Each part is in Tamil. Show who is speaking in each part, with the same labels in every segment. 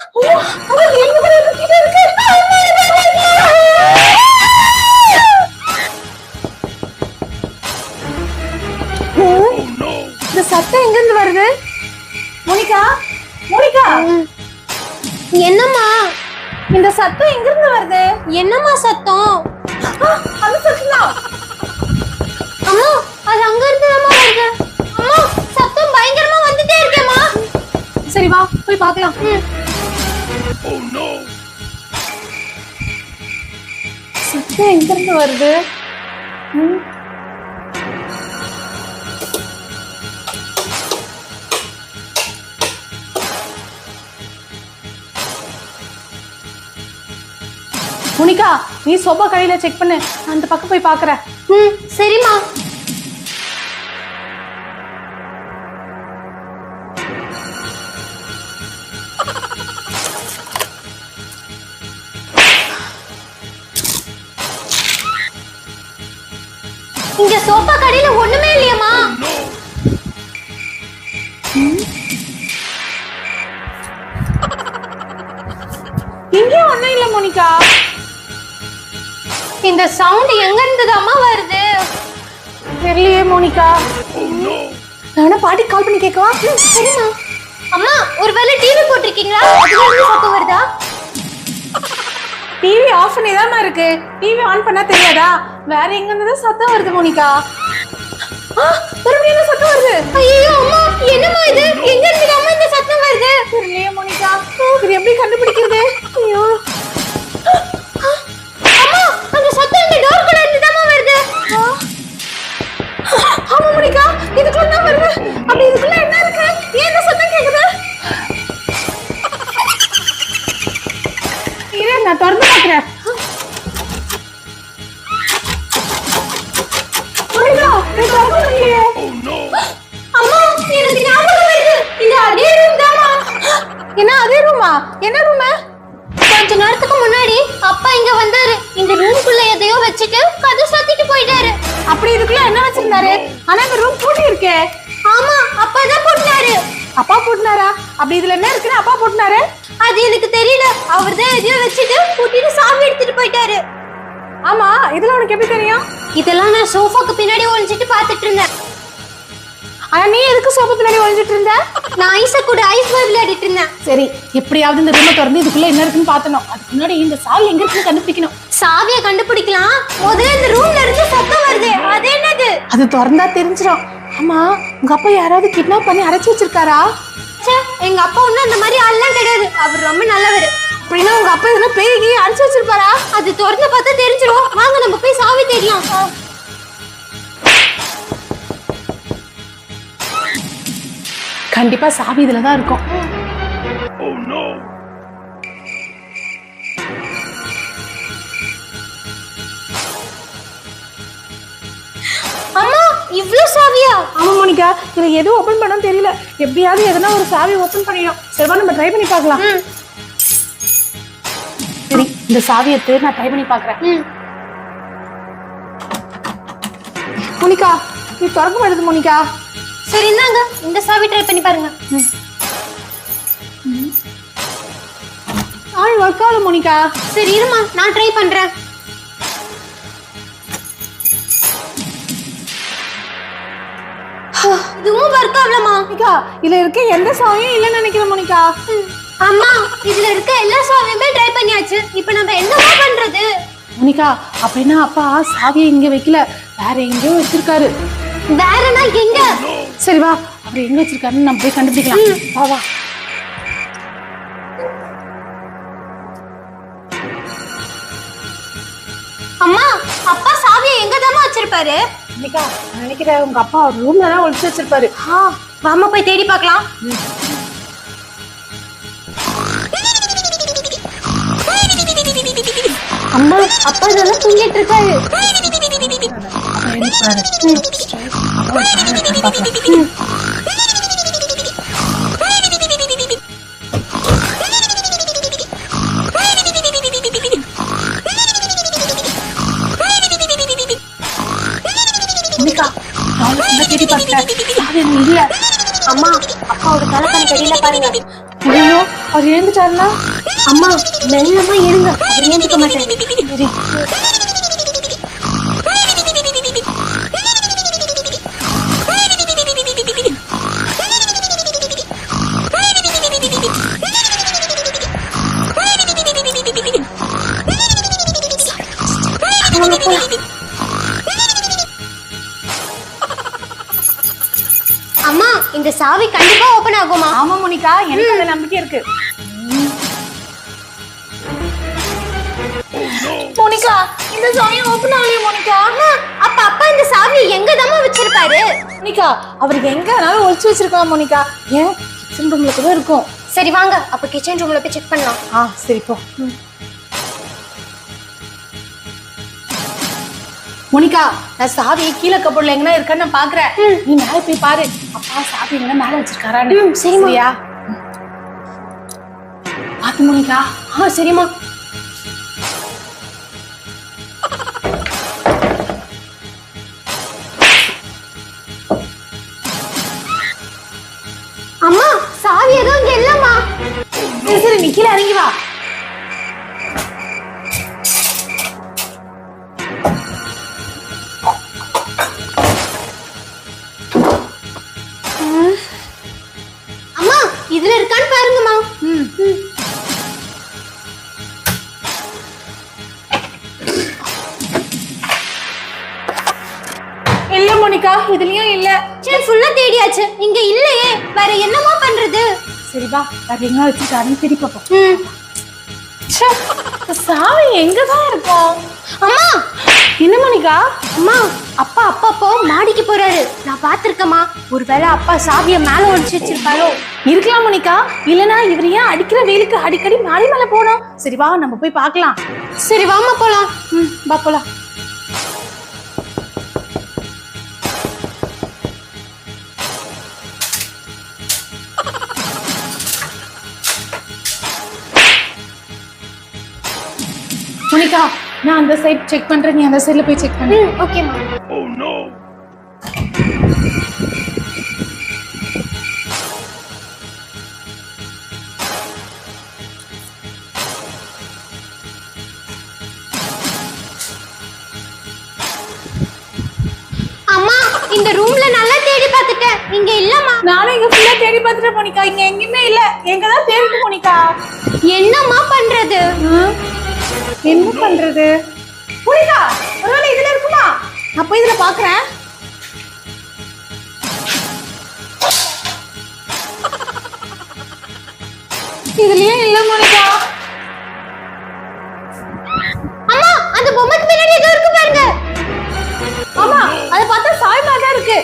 Speaker 1: இந்த சத்தம் எங்க இருந்து வருது? மோனிகா, மோனிகா,
Speaker 2: என்னம்மா
Speaker 1: இந்த சத்தம் எங்க இருந்து வருது?
Speaker 2: என்னம்மா சத்தம்?
Speaker 1: அந்த சத்தம் தான்.
Speaker 2: அம்மா, அது அங்க இருந்து தான் வருது. அம்மா, சத்தம் பயங்கரமா வந்துட்டே இருக்கேம்மா.
Speaker 1: சரி வா போய் பார்க்கலாம். சத்தம் எங்க இருந்து வருது? மோனிகா, நீ சோபா கடையில செக் பண்ணு, நான் அந்த பக்கம் போய் பாக்குறேன்.
Speaker 2: சரிம்மா. இங்க சோபா கடையில ஒண்ணுமே இல்லையம்மா.
Speaker 1: இங்க ஒண்ணும் இல்ல மோனிகா.
Speaker 2: இந்த சவுண்ட் எங்க இருந்துதாம்மா வருது?
Speaker 1: தெரியலையே மோனிகா. நான் பாட்டி கால் பண்ணி கேட்கவா?
Speaker 2: சரிம்மா. அம்மா, ஒருவேளை டிவி போட்டிருக்கீங்களா? அதுல இருந்து சத்தம் வருதா?
Speaker 1: டிவி ஆஃப் பண்ணி தான் இருக்கு. டிவி ஆன் பண்ணா தெரியாதா? வேற எங்க இருந்து சத்தம் வருது மோனிகா? மறுபடியும் என்ன சத்தம் வருது?
Speaker 2: ஐயோ அம்மா, என்னம்மா இது? எங்க இருந்துதாம்மா இந்த சத்தம் வருது?
Speaker 1: தெரியலையே மோனிகா. இது எப்படி கண்டுபிடிக்கிறது? ஐயோ
Speaker 2: அம்மா, அந்த சத்தம் இந்த டோர் குள்ள இருந்துதாம்மா வருது.
Speaker 1: ஆமா மோனிகா, இதுக்குள்ள தான் வருது. அப்படி இதுக்குள்ள என்ன இருக்கு? ஏன் இந்த சத்தம் கேக்குது? இரு, நான் திறந்து பார்க்கிறேன். மோனிகா, நீ திறந்து இல்லையே.
Speaker 2: அம்மா, எனக்கு ஞாபகம் வருது. இந்த அதே ரூம் தாம்மா.
Speaker 1: என்ன அதே ரூமா? என்ன ரூம்?
Speaker 2: கொஞ்ச நேரத்துக்கு முன்னாடி அப்பா இங்க வந்தாரு. இந்த ரூம்குள்ள எதையோ வச்சுட்டு கதை சாத்திட்டு போயிட்டாரு.
Speaker 1: அப்படி இதுக்குள்ள என்ன வச்சிருந்தாரு? ஆனா இந்த ரூம் பூட்டி இருக்கே.
Speaker 2: ஆமா, அப்பா தான் போட்டாரு.
Speaker 1: அப்பா போட்டுனாரா? அப்படி இதுல என்ன இருக்குன்னு அப்பா போட்டுனாரு?
Speaker 2: அது எனக்கு தெரியல. அவர் தான் எதையோ வச்சுட்டு பூட்டிட்டு சாவி எடுத்துட்டு போயிட்டாரு.
Speaker 1: ஆமா, இதுல உனக்கு எப்படி தெரியும்?
Speaker 2: இதெல்லாம் நான் சோஃபாக்கு பின்னாடி ஒளிஞ்சிட்டு பாத்துட்டு இருந்தேன்.
Speaker 1: ஆனா நீ எதுக்கு சோபா பின்னாடி ஒளிஞ்சிட்டு இருந்த?
Speaker 2: நான் ஐஸ கூட ஐஸ் பால் விளையாடிட்டு இருந்தேன்.
Speaker 1: சரி, எப்படியாவது இந்த ரூமை திறந்து இதுக்குள்ள என்ன இருக்குன்னு பாத்தணும். அதுக்கு முன்னாடி இந்த சாவி எங்க இருக்குன்னு கண்டுபிடிக்கணும்.
Speaker 2: சாவியை கண்டுபிடிக்கலாம். முதல்ல இந்த ரூம்ல இருந்து சத்தம் வருது. அது என்னது?
Speaker 1: அது திறந்தா தெரிஞ்சிடும். ஆமா, உங்க அப்பா யாராவது கிட்னாப் பண்ணி அடைச்சு வச்சிருக்காரா?
Speaker 2: ச்சே, எங்க அப்பா ஒண்ணும் அந்த மாதிரி ஆள்லாம் கிடையாது. அவர் ரொம்ப நல்லவர்.
Speaker 1: அப்படின்னா உங்க அப்பா எதுனா பேய்கி அடைச்சு வச்சிருப்பாரா?
Speaker 2: அது திறந்து பார்த்தா தெரிஞ்சிடும். வாங்க நம்ம போய் சாவி தேடலாம்.
Speaker 1: கண்டிப்பா சாவி இதுல தான் இருக்கும்.
Speaker 2: அம்மா, இவ்ளோ சாவியா?
Speaker 1: ஆமா மோனிகா, இதுல எது ஓபன் பண்ணனும் தெரியல. எப்படியாவது எதனா ஒரு சாவி ஓபன் பண்ணிடும். சரிவா, நம்ம ட்ரை பண்ணி பார்க்கலாம். சரி, இந்த சாவியை எடுத்து நான் ட்ரை பண்ணி பார்க்கறேன். மோனிகா, நீ திறக்க மாட்டேது மோனிகா.
Speaker 2: சரி, இந்தாங்க, இந்த சாவி ட்ரை பண்ணி பாருங்க.
Speaker 1: ஆள் ஒர்க் ஆகல மோனிகா.
Speaker 2: சரி இருமா, நான் ட்ரை பண்றேன். இதுவும் ஒர்க் ஆகலமா?
Speaker 1: மோனிகா, இதுல இருக்க எந்த சாவியும் இல்லைன்னு நினைக்கிறேன் மோனிகா.
Speaker 2: அம்மா, இதுல இருக்க எல்லா சாவியுமே ட்ரை பண்ணியாச்சு. இப்போ நம்ம என்னமா பண்றது?
Speaker 1: மோனிகா, அப்படின்னா அப்பா சாவியை இங்க வைக்கல, வேற எங்கேயோ வச்சிருக்காரு.
Speaker 2: வேறனா எங்க?
Speaker 1: சரி வா, அவர் எங்க வச்சிருக்காருன்னு நம்ம போய் கண்டுபிடிக்கலாம். வா வா.
Speaker 2: அம்மா, அப்பா சாவியை எங்க தான் வச்சிருப்பாரு?
Speaker 1: மோனிகா, நான் நினைக்கிறேன் உங்க அப்பா ரூம்ல தான் ஒளிச்சு வச்சிருப்பாரு.
Speaker 2: வாமா போய் தேடி பார்க்கலாம். அம்மா, அப்பா இதெல்லாம் தூங்கிட்டு இருக்காரு.
Speaker 1: தேடி பார்த்தேன், இல்ல.
Speaker 2: அம்மா, அப்பாவோட தலைக்கணி கடியில பாருங்க.
Speaker 1: ஐயோ, அவர் எழுந்துட்டாருன்னா?
Speaker 2: அம்மா மெல்லமா எடுங்க, அவர் ஏந்துக்க மாட்டேன்.
Speaker 1: சரி.
Speaker 2: அம்மா இந்த சாவி கண்டிப்பா ஓபன் ஆகுமா?
Speaker 1: ஆமா மோனிகா, எனக்கு அந்த நம்பிக்கை இருக்கு. மோனிகா, இந்த சாவி ஓபன் ஆகலையே மோனிகா.
Speaker 2: அப்ப அப்பா இந்த சாவி எங்க தாமா வச்சிருப்பாரு?
Speaker 1: மோனிகா, அவர் எங்கனாலும் ஒளிச்சு வச்சிருக்கலாம் மோனிகா. ஏன் கிச்சன் ரூம்ல கூட இருக்கும்.
Speaker 2: சரி வாங்க, அப்ப கிச்சன் ரூம்ல போய் செக் பண்ணலாம்.
Speaker 1: சரி போ. மோனிகா, நான் சாவி கீழே கபோர்ட்ல எங்கனா இருக்கான்னு நான் பாக்குறேன். நீ மேல போய் பாரு, அப்பா சாவி எங்கனா மேல வச்சிருக்காரான்னு.
Speaker 2: சரியா?
Speaker 1: பாத்து மோனிகா.
Speaker 2: சரிம்மா. அம்மா சாவி எதுவும் இங்க இல்லம்மா.
Speaker 1: சரி நீ கீழே இறங்கி வா.
Speaker 2: அம்மா இதுல இருக்கான்னு பாருங்கம்மா.
Speaker 1: இல்ல மோனிகா, இதுலயும் இல்ல.
Speaker 2: சரி ஃபுல்லா தேடியாச்சு, இங்க இல்லையே, வேற என்னமா பண்றது?
Speaker 1: சரி வா, வேற எங்க வச்சிருக்காருன்னு தேடி பார்ப்போம். சாவி எங்கதான் இருக்கும்?
Speaker 2: அம்மா
Speaker 1: என்ன மோனிகா?
Speaker 2: அம்மா அப்பா அப்பப்போ மாடிக்கு போறாரு, நான் பாத்திருக்கேம்மா. ஒருவேளை அப்பா சாவிய மேல ஒழிச்சு வச்சிருப்பாரோ?
Speaker 1: இருக்கலாம் மோனிகா. இல்லனா இவர் ஏன் அடிக்கிற வெயிலுக்கு அடிக்கடி மாடி மேல போனோம்? சரி வா, நம்ம போய் பார்க்கலாம்.
Speaker 2: சரி வாமா போலாம்.
Speaker 1: வா போலாம். மோனிகா, நான் அந்த சைடு செக் பண்றேன், நீ அந்த சைடுல போய் செக் பண்ணு.
Speaker 2: ஓகேம்மா.
Speaker 3: Oh no!
Speaker 2: அம்மா இந்த ரூம்ல நல்லா தேடி பார்த்துட்டேன், இங்க இல்லம்மா.
Speaker 1: நானும் இங்க ஃபுல்லா தேடி பார்த்துட்டேன் மோனிகா, இங்க எங்கேயுமே இல்ல. எங்கதான் தேடிட்டு மோனிகா?
Speaker 2: என்னம்மா பண்றது?
Speaker 1: என்ன பண்றது? மோனிகா, ஒருவேளை இதுல இருக்குமா? நான் போய் இதுல பாக்குறேன். இதுலயே இல்ல மோனிகா.
Speaker 2: அம்மா அந்த பொம்மைக்கு பின்னாடி ஏதோ இருக்கு பாருங்க.
Speaker 1: ஆமா, அத பார்த்தா சாய் மாதிரி தான் இருக்கு.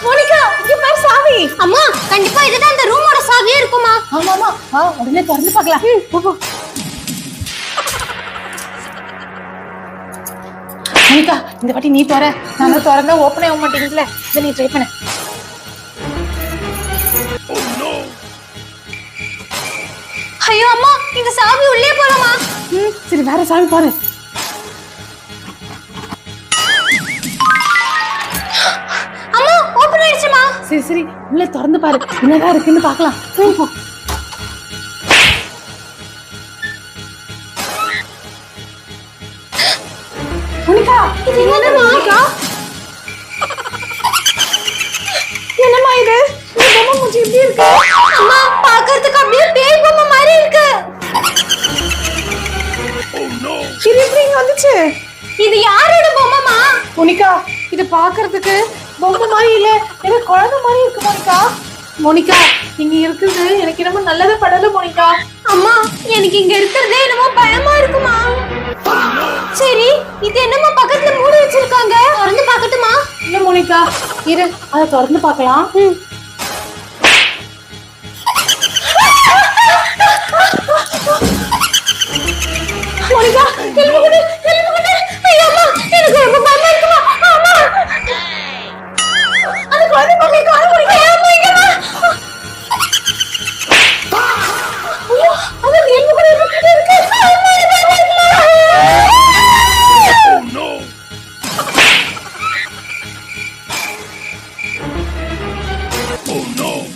Speaker 1: மோனிகா, இங்க பாரு சாவி.
Speaker 2: அம்மா கண்டிப்பா இதுதான் அந்த ரூமோட சாவியே இருக்குமா?
Speaker 1: ஆமா ஆமா, வா உடனே திறந்து பார்க்கலாம். போ போ. மோனிகா, இந்த வாட்டி நீ தர. நான் திறந்தா ஓபன் ஆக மாட்டேங்குதுல. இதை நீ ட்ரை பண்ணு.
Speaker 3: Oh no!
Speaker 2: ஐயோ அம்மா, இந்த சாவி உள்ளே போலாமா?
Speaker 1: சரி வேற சாவி பாரு.
Speaker 2: அம்மா ஓபன் ஆயிடுச்சுமா.
Speaker 1: சரி சரி, உள்ள திறந்து பாரு, என்னதான் இருக்குன்னு பார்க்கலாம். போ. மோனிகா, இது என்னது மோனிகா? என்னம்மா இது? இந்த பொம்மை மூஞ்சி இப்படி இருக்கு?
Speaker 2: அம்மா பார்க்கிறதுக்கு அப்படியே பேய் பொம்மை மாதிரி இருக்கு.
Speaker 3: Oh no!
Speaker 1: இது எப்படி இங்க வந்துச்சு?
Speaker 2: இது யாரோட பொம்மைமா?
Speaker 1: மோனிகா, இது பார்க்கிறதுக்கு பொம்மை மாதிரி இல்ல, எனக்கு குழந்தை மாதிரி இருக்கு மோனிகா. மோனிகா, இங்க இருக்குது எனக்கு என்னமோ நல்லதே படல மோனிகா.
Speaker 2: அம்மா எனக்கு இங்க இருக்கிறதே என்னமோ பயமா இருக்குமா. சரி இது என்னமோ பக்கத்துல மூடி வச்சிருக்காங்க, திறந்து பார்க்கட்டுமா?
Speaker 1: இல்ல மோனிகா, இரு அதை திறந்து பார்க்கலாம். மோனிகா, எலும்புகுடு, எலும்புகுடு.
Speaker 2: ஐயோ அம்மா, எனக்கு ரொம்ப பயமா இருக்குமா. அம்மா
Speaker 1: அந்த குழந்தை பொம்மையை காண மோனிகா.
Speaker 2: அம்மா இங்க வா.
Speaker 1: ஐயோ, அது எலும்புகுடு இருக்கு இருக்கு.
Speaker 2: அம்மா இது பயமா இருக்குமா.
Speaker 3: Oh no! Oh no!